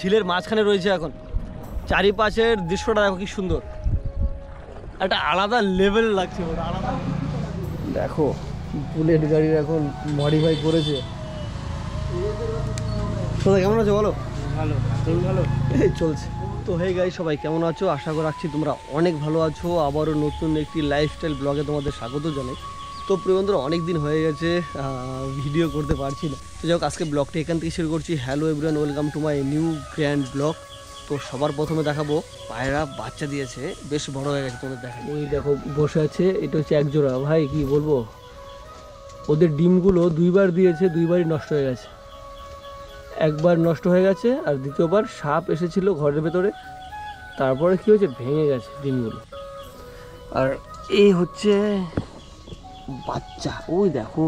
ঝিলের মাঝখানে রয়েছে এখন। চারিপাশের দৃশ্যটা দেখো কি সুন্দর, একটা আলাদা লেভেল লাগছে। আলাদা দেখো বুলেট গাড়ির এখন মডিফাই করেছে। সবাই কেমন আছো বলো? ভালো, তুমি ভালো? এই চলছে। তো হে গাইস, সবাই কেমন আছো? আশা করে রাখছি তোমরা অনেক ভালো আছো। আবারও নতুন একটি লাইফস্টাইল ব্লগে তোমাদের স্বাগত জানাই। তো প্রিয় বন্ধুরা, অনেক দিন হয়ে গেছে ভিডিও করতে পারছি না। তো যাই হোক, আজকে ব্লগটা এখান থেকে শুরু করছি। Hello everyone, welcome to my new grand blog. তো সবার প্রথমে দেখাবো পায়রা বাচ্চা দিয়েছে, বেশ বড় হয়ে গেছে। তোমাদের দেখা, ওই দেখো বসে আছে, এটা হচ্ছে এক জোড়া। ভাই কি বলবো, ওদের ডিমগুলো দুইবার দিয়েছে, দুইবারই নষ্ট হয়ে গেছে। একবার নষ্ট হয়ে গেছে আর দ্বিতীয়বার সাপ এসেছিল ঘরের ভেতরে, তারপরে কি হয়েছে, ভেঙে গেছে ডিমগুলো। আর এই হচ্ছে বাচ্চা, ওই দেখো।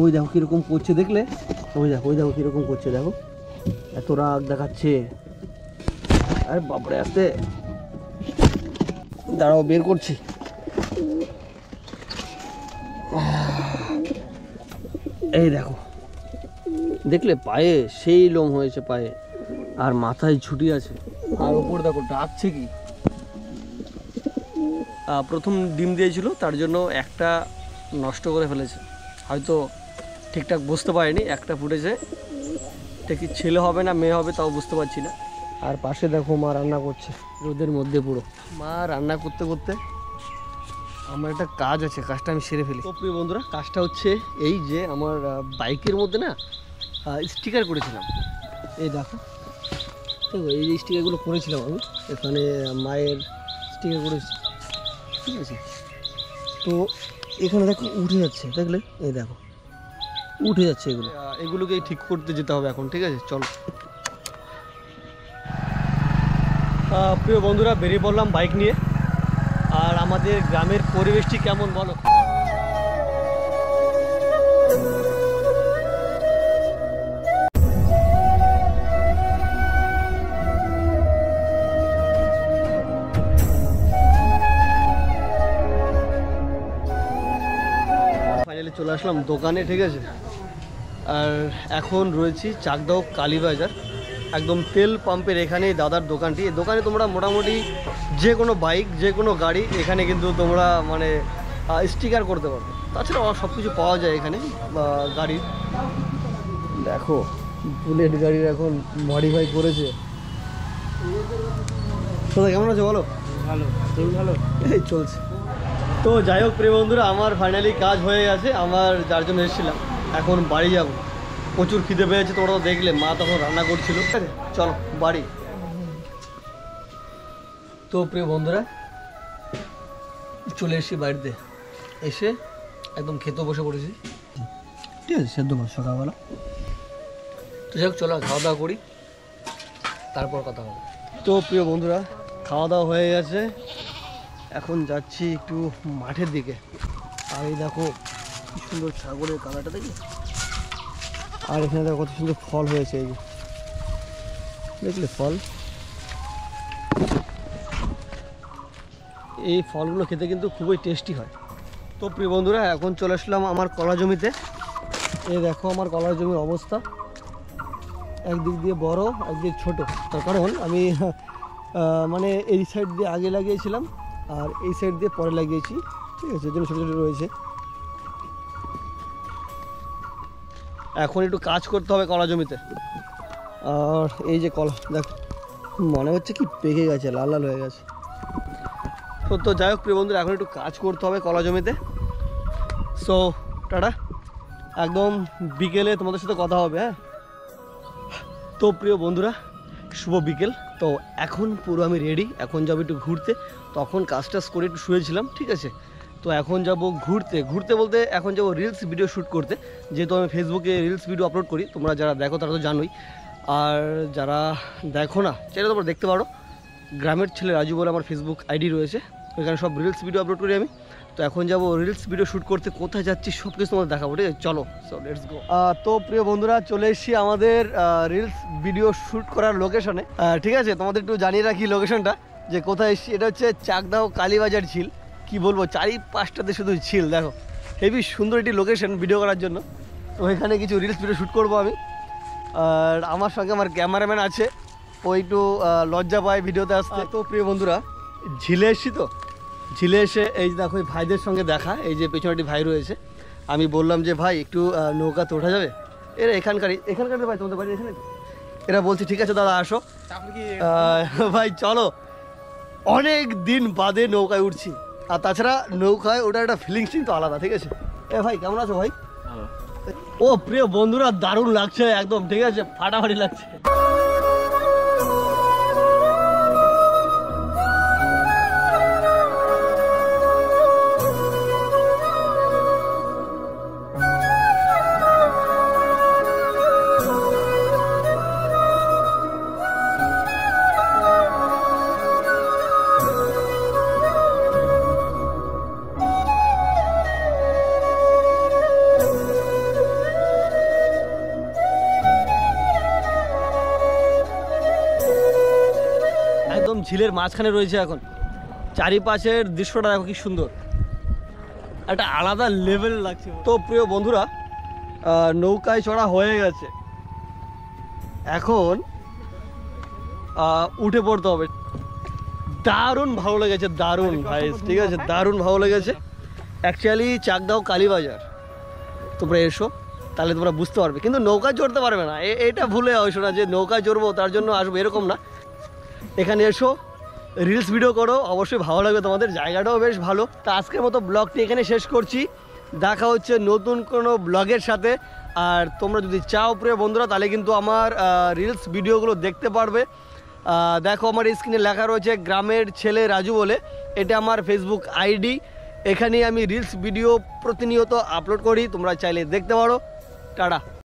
ওই দেখো কিরকম করছে, দেখলে? ওই দেখো কিরকম করছে, দেখো এত রাগ দেখাচ্ছে। আরে বাপরে, আসতে দাঁড়াও, বের করছি। এই দেখো, দেখলে পায়ে সেই লোম হয়েছে পায়ে, আর মাথায় ঝুটি আছে, আর উপর দেখো ডাকছে কি। প্রথম ডিম দিয়েছিল, তার জন্য একটা নষ্ট করে ফেলেছে, হয়তো ঠিকঠাক বুঝতে পারেনি। একটা ফুটেছে, এটা কি ছেলে হবে না মেয়ে হবে তাও বুঝতে পারছি না। আর পাশে দেখো মা রান্না করছে রোদের মধ্যে পুরো। মা রান্না করতে করতে আমার একটা কাজ আছে, কাজটা আমি সেরে ফেলি। তো প্রিয় বন্ধুরা, কাজটা হচ্ছে এই যে আমার বাইকের মধ্যে না স্টিকার করেছিলাম। এই দেখো, এই যে স্টিকারগুলো করেছিলাম আমি, এখানে মায়ের স্টিকার করেছি, ঠিক আছে? তো এখানে দেখো উঠে যাচ্ছে, দেখলে? এই দেখো উঠে যাচ্ছে, এগুলোকেই ঠিক করতে যেতে হবে এখন, ঠিক আছে? চলো প্রিয় বন্ধুরা, বেরিয়ে পড়লাম বাইক নিয়ে। আর আমাদের গ্রামের পরিবেশটি কেমন বলো? ফাইনালি চলে আসলাম দোকানে, ঠিক আছে? আর এখন রয়েছি চাকদাহ কালীবাজার, একদম তেল পাম্পের এখানেই দাদার দোকানটি। এই দোকানে তোমরা মোটামুটি যে কোনো বাইক, যে কোনো গাড়ি এখানে কিন্তু তোমরা মানে স্টিকার করতে পারবে। তাছাড়া সব কিছু পাওয়া যায় এখানে গাড়ির। দেখো বুলেট গাড়ির এখন মডিফাই করেছে। সবাই কেমন আছে বলো? ভালো, তুমি ভালো? এই চলছে। তো যাই হোক প্রিয় বন্ধুরা, আমার ফাইনালি কাজ হয়ে গেছে। আমার যার জন্য এসেছিলাম, এখন বাড়ি যাব। প্রচুর খিদে পেয়েছে, তোমরা তো দেখলে মা তখন রান্না করছিল। ঠিক আছে, চলো বাড়ি। তো প্রিয় বন্ধুরা, চলে এসেছি বাড়িতে, এসে একদম খেতে বসে পড়েছি, ঠিক আছে? সেদ্ধ মাছ সকালবেলা। তো যাই হোক, চলো খাওয়া দাওয়া করি, তারপর কথা হবে। তো প্রিয় বন্ধুরা, খাওয়া দাওয়া হয়ে গেছে, এখন যাচ্ছি একটু মাঠের দিকে। আর এই দেখো কি সুন্দর ছাগলের কালারটা, দেখি? আর এখানে দেখো কত সুন্দর ফল হয়েছে, এই যে দেখলে ফল। এই ফলগুলো খেতে কিন্তু খুবই টেস্টি হয়। তো প্রিয় বন্ধুরা, এখন চলে আসলাম আমার কলা জমিতে। এই দেখো আমার কলার জমির অবস্থা, একদিক দিয়ে বড়, একদিক ছোট। তার কারণ আমি মানে এই সাইড দিয়ে আগে লাগিয়েছিলাম আর এই সাইড দিয়ে পরে লাগিয়েছি, ঠিক আছে? যেন ছোটো ছোটো রয়েছে। এখন একটু কাজ করতে হবে কলা জমিতে। আর এই যে কলা দেখো, মনে হচ্ছে কি পেকে গেছে, লাল লাল হয়ে গেছে। তো যাই হোক প্রিয় বন্ধুরা, এখন একটু কাজ করতে হবে কলা জমিতে। সো টাটা, একদম বিকেলে তোমাদের সাথে কথা হবে, হ্যাঁ? তো প্রিয় বন্ধুরা, শুভ বিকেল। তো এখন পুরো আমি রেডি, এখন যাবো একটু ঘুরতে। তখন কাজ টাজ করে একটু শুয়েছিলাম, ঠিক আছে? তো এখন যাব ঘুরতে বলতে এখন যাব রিলস ভিডিও শ্যুট করতে, যেহেতু আমি ফেসবুকে রিলস ভিডিও আপলোড করি। তোমরা যারা দেখো তারা তো জানোই, আর যারা দেখো না সেটা তোমরা দেখতে পারো। গ্রামের ছেলে রাজু বলে আমার ফেসবুক আইডি রয়েছে, ওইখানে সব রিলস ভিডিও আপলোড করি আমি। তো এখন যাব রিলস ভিডিও শ্যুট করতে, কোথায় যাচ্ছি সব কিছু তোমাদের দেখাবো, ঠিক আছে? চলো, সো লেটস গো। তো প্রিয় বন্ধুরা, চলে এসেছি আমাদের রিলস ভিডিও শ্যুট করার লোকেশনে, ঠিক আছে? তোমাদের একটু জানিয়ে রাখি লোকেশনটা, যে কোথায় এসেছি। এটা হচ্ছে চাকদাহ কালীবাজার ঝিল। কি বলবো, চারিপাশটাতে শুধু ঝিল, দেখো হেভি সুন্দর একটি লোকেশন ভিডিও করার জন্য। তো এখানে কিছু রিলস ভিডিও শ্যুট করবো আমি, আর আমার সঙ্গে আমার ক্যামেরাম্যান আছে, ও একটু লজ্জা পায় ভিডিওতে আসতে। তো প্রিয় বন্ধুরা, ঝিলে এসছি, তো ঝিলে এসে এই দেখো এই ভাইদের সঙ্গে দেখা, এই যে পেছনে একটি ভাই রয়েছে। আমি বললাম যে ভাই একটু নৌকাতে ওঠা যাবে? এরা এখানকার ভাই, তোমাদের বাড়ি এখানে? এরা বলছে ঠিক আছে দাদা আসো। ভাই চলো, অনেক দিন বাদে নৌকায় উঠছি, আর তাছাড়া নৌকায় ওটা একটা ফিলিংস কিন্তু আলাদা, ঠিক আছে? এ ভাই কেমন আছো ভাই? ও প্রিয় বন্ধুরা, দারুণ লাগছে একদম, ঠিক আছে, ফাটাফাটি লাগছে। একদম ঝিলের মাঝখানে রয়েছে এখন, চারিপাশের দৃশ্যটা দেখো কি সুন্দর, একটা আলাদা লেভেল লাগছে। তো প্রিয় বন্ধুরা, নৌকায় চড়া হয়ে গেছে, এখন উঠে পড়তে হবে। দারুণ ভালো লেগেছে, দারুণ ভাই, ঠিক আছে, দারুণ ভালো লেগেছে। অ্যাকচুয়ালি চাকদাও কালীবাজার, তোমরা এসো তাহলে তোমরা বুঝতে পারবে, কিন্তু নৌকা চড়তে পারবে না, এটা ভুলে হয়েছো না যে নৌকা চড়বো তার জন্য আসবো, এরকম না। এখানে এসো, রিলস ভিডিও করো, অবশ্যই ভালো লাগবে তোমাদের, জায়গাটাও বেশ ভালো। তো আজকের মতো ব্লগটি এখানে শেষ করছি, দেখা হচ্ছে নতুন কোনো ব্লগের সাথে। আর তোমরা যদি চাও প্রিয় বন্ধুরা, তাহলে কিন্তু আমার রিলস ভিডিওগুলো দেখতে পারবে। দেখো আমার স্ক্রিনে লেখা রয়েছে গ্রামের ছেলে রাজু বলে, এটা আমার ফেসবুক আইডি, এখানে আমি রিলস ভিডিও প্রতিনিয়ত আপলোড করি, তোমরা চাইলে দেখতে পারো। টাটা।